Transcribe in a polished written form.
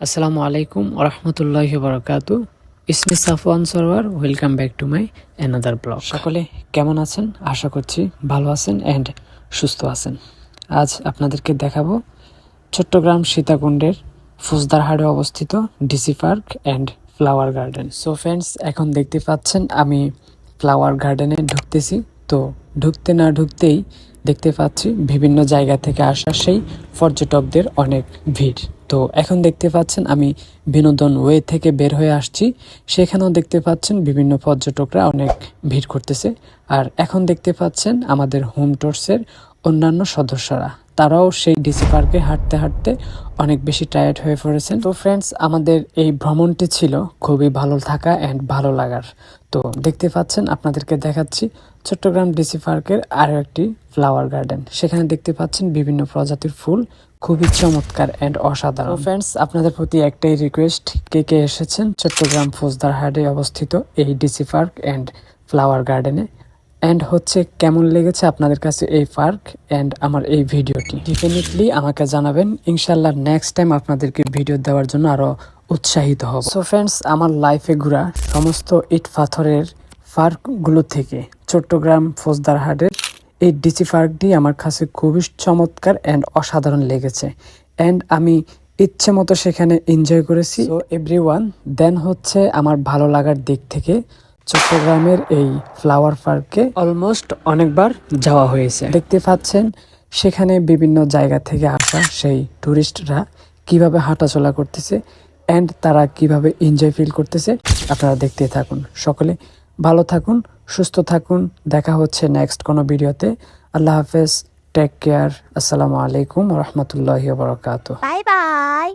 আসসালামু আলাইকুম ওরহমতুল্লাহি বারাকাতু। ইসমি Safwan Sarwar. Welcome back to my another blog. সকলে কেমন আছেন? আশা করছি ভালো আছেন অ্যান্ড সুস্থ আছেন। আজ আপনাদেরকে দেখাবো চট্টগ্রাম সীতাকুণ্ডের ফৌজদারহাটে অবস্থিত DC park and flower garden. So friends, এখন দেখতে পাচ্ছেন আমি ফ্লাওয়ার গার্ডেনে ঢুকতেছি। তো ঢুকতে না ঢুকতেই দেখতে পাচ্ছি বিভিন্ন জায়গা থেকে আসা সেই পর্যটকদের অনেক ভিড়। তো এখন দেখতে পাচ্ছেন আমি বিনোদন ওয়ে থেকে বের হয়ে আসছি, সেখানেও দেখতে পাচ্ছেন বিভিন্ন পর্যটকরা অনেক ভিড় করতেছে। আর এখন দেখতে পাচ্ছেন আমাদের হোম টুরসের অন্যান্য সদস্যরা, তারাও সেই ডিসি পার্কে হাঁটতে হাঁটতে অনেক বেশি টায়ার্ড হয়ে পড়েছেন। তো ফ্রেন্ডস, আমাদের এই ভ্রমণটি ছিল খুবই ভালো থাকা অ্যান্ড ভালো লাগার। তো দেখতে পাচ্ছেন, আপনাদেরকে দেখাচ্ছি চট্টগ্রাম ডিসি পার্কের আরও একটি ফ্লাওয়ার গার্ডেন। সেখানে দেখতে পাচ্ছেন বিভিন্ন প্রজাতির ফুল, খুবই চমৎকার অ্যান্ড অসাধারণ। ফ্রেন্ডস, আপনাদের প্রতি একটাই রিকোয়েস্ট, কে কে এসেছেন চট্টগ্রাম ফৌজদারহাটে অবস্থিত এই ডিসি পার্ক অ্যান্ড ফ্লাওয়ার গার্ডেনে, অ্যান্ড হচ্ছে কেমন লেগেছে আপনাদের কাছে এই পার্ক অ্যান্ড আমার এই ভিডিওটি, ডেফিনেটলি আমাকে জানাবেন। ইনশাল্লাহ নেক্সট টাইম আপনাদেরকে ভিডিও দেওয়ার জন্য আরও উৎসাহিত হব। সো ফ্রেন্ডস, আমার লাইফে ঘোরা সমস্ত ইট পাথরের পার্কগুলো থেকে চট্টগ্রাম ফৌজদারহাটের এই ডিসি পার্কটি আমার কাছে খুবই চমৎকার অ্যান্ড অসাধারণ লেগেছে, অ্যান্ড আমি ইচ্ছে মতো সেখানে এনজয় করেছি। সো এভরিওয়ান, দেন হচ্ছে আমার ভালো লাগার দিক থেকে চট্টগ্রামের এই ফ্লাওয়ার পার্কে অলমোস্ট অনেকবার যাওয়া হয়েছে। দেখতে পাচ্ছেন সেখানে বিভিন্ন জায়গা থেকে আসা সেই টুরিস্টরা কিভাবে হাঁটাচলা করতেছে অ্যান্ড তারা কিভাবে এনজয় ফিল করতেছে, আপনারা দেখতে থাকুন। সকলে ভালো থাকুন, সুস্থ থাকুন। দেখা হচ্ছে নেক্সট কোনো ভিডিওতে। আল্লাহ হাফেজ, টেক কেয়ার, আসসালামু আলাইকুম রহমতুল্লাহি ওয়া বারাকাতুহু। Bye bye.